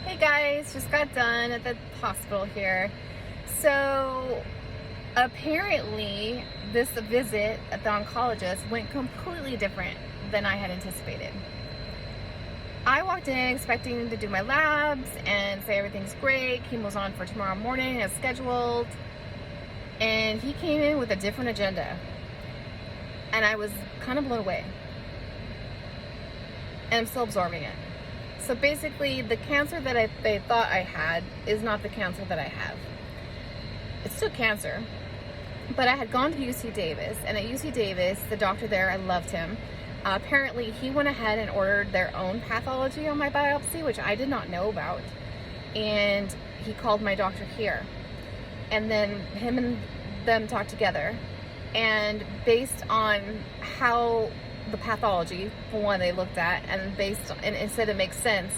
Hey guys, just got done at the hospital here. So apparently this visit at the oncologist went completely different than I had anticipated. I walked in expecting to do my labs and say everything's great, chemo's on for tomorrow morning as scheduled, and he came in with a different agenda. And I was kind of blown away. And I'm still absorbing it. So basically, the cancer that they thought I had is not the cancer that I have. It's still cancer. But I had gone to UC Davis, and at UC Davis, the doctor there, I loved him. Apparently, he went ahead and ordered their own pathology on my biopsy, which I did not know about. And he called my doctor here. And then him and them talked together. And based on how the pathology, for one, they looked at, and it said it makes sense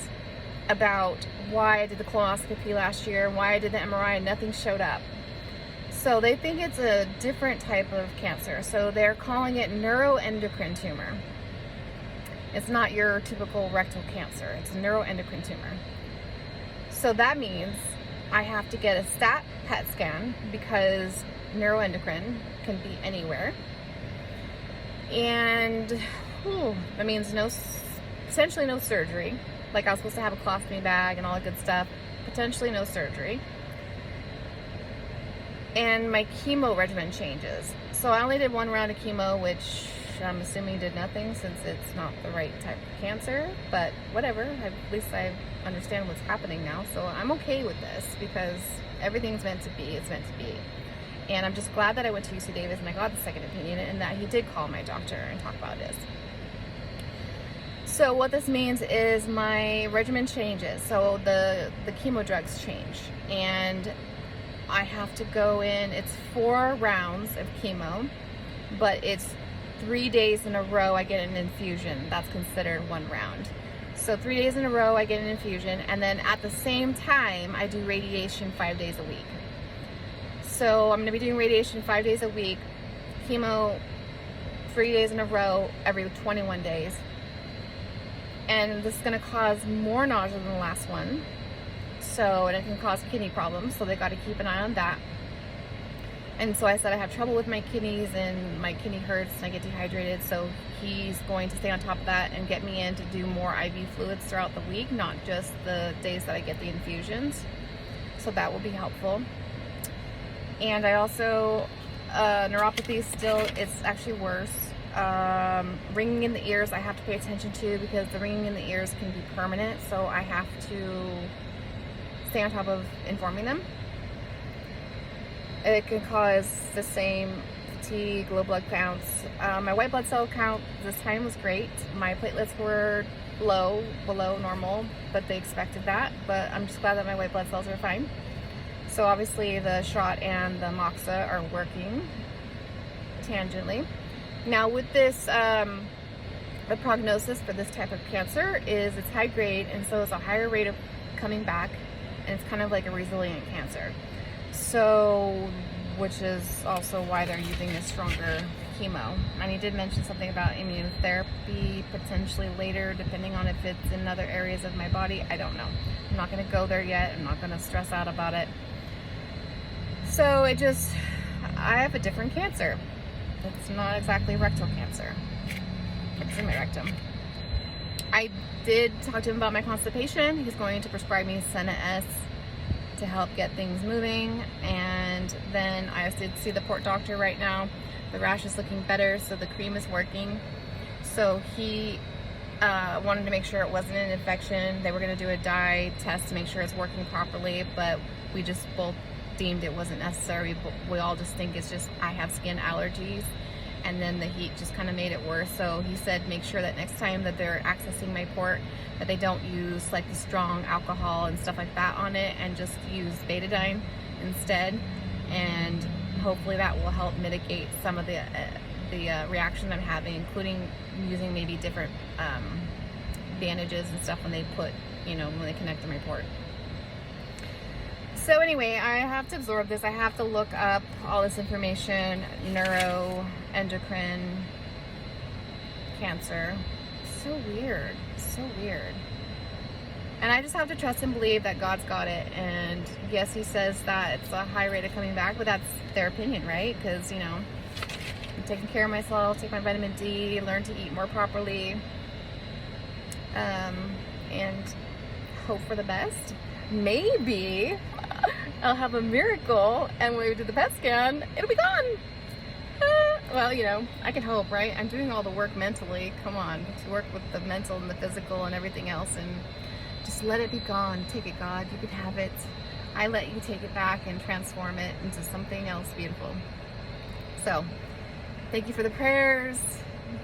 about why I did the colonoscopy last year, why I did the MRI, and nothing showed up. So they think it's a different type of cancer. So they're calling it neuroendocrine tumor. It's not your typical rectal cancer. It's a neuroendocrine tumor. So that means I have to get a stat PET scan because neuroendocrine can be anywhere. And that means essentially no surgery. Like I was supposed to have a colostomy bag and all that good stuff. Potentially no surgery. And my chemo regimen changes. So I only did one round of chemo, which I'm assuming did nothing since it's not the right type of cancer. But whatever, at least I understand what's happening now. So I'm okay with this because everything's meant to be. It's meant to be. And I'm just glad that I went to UC Davis and I got the second opinion and that he did call my doctor and talk about this. So what this means is my regimen changes. So the chemo drugs change. And I have to go in, it's 4 rounds of chemo, but it's 3 days in a row I get an infusion. That's considered 1 round. So 3 days in a row I get an infusion, and then at the same time I do radiation 5 days a week. So I'm going to be doing radiation 5 days a week, chemo 3 days in a row every 21 days. And this is going to cause more nausea than the last one. And it can cause kidney problems, so they got to keep an eye on that. And so I said I have trouble with my kidneys and my kidney hurts and I get dehydrated, so he's going to stay on top of that and get me in to do more IV fluids throughout the week, not just the days that I get the infusions. So that will be helpful. And I also, neuropathy still, it's actually worse. Ringing in the ears I have to pay attention to because the ringing in the ears can be permanent, so I have to stay on top of informing them. It can cause the same fatigue, low blood counts. My white blood cell count this time was great. My platelets were low, below normal, but they expected that. But I'm just glad that my white blood cells are fine. So obviously the shot and the moxa are working tangentially. Now with this, the prognosis for this type of cancer is it's high grade, and so it's a higher rate of coming back, and it's kind of like a resilient cancer. So, which is also why they're using a stronger chemo. And he did mention something about immunotherapy potentially later, depending on if it's in other areas of my body. I don't know. I'm not going to go there yet. I'm not going to stress out about it. So I have a different cancer. It's not exactly rectal cancer. It's in my rectum. I did talk to him about my constipation. He's going to prescribe me Senna S to help get things moving. And then I did see the port doctor right now. The rash is looking better, so the cream is working. So he wanted to make sure it wasn't an infection. They were going to do a dye test to make sure it's working properly, but we just both deemed it wasn't necessary. But we all just think it's just I have skin allergies, and then the heat just kind of made it worse. So he said make sure that next time that they're accessing my port that they don't use like the strong alcohol and stuff like that on it, and just use betadine instead. And hopefully that will help mitigate some of the reaction I'm having, including using maybe different bandages and stuff when they put, when they connect to my port. So anyway, I have to absorb this. I have to look up all this information, neuroendocrine cancer. So weird. So weird. And I just have to trust and believe that God's got it. And yes, he says that it's a high rate of coming back, but that's their opinion, right? Because, you know, I'm taking care of myself, take my vitamin D, learn to eat more properly, and hope for the best. Maybe I'll have a miracle, and when we do the PET scan, it'll be gone. Well, you know, I can hope, right? I'm doing all the work mentally. Come on, to work with the mental and the physical and everything else, and just let it be gone. Take it, God. You can have it. I let you take it back and transform it into something else beautiful. So, thank you for the prayers.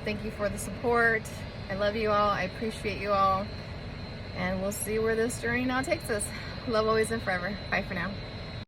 Thank you for the support. I love you all. I appreciate you all. And we'll see where this journey now takes us. Love always and forever. Bye for now.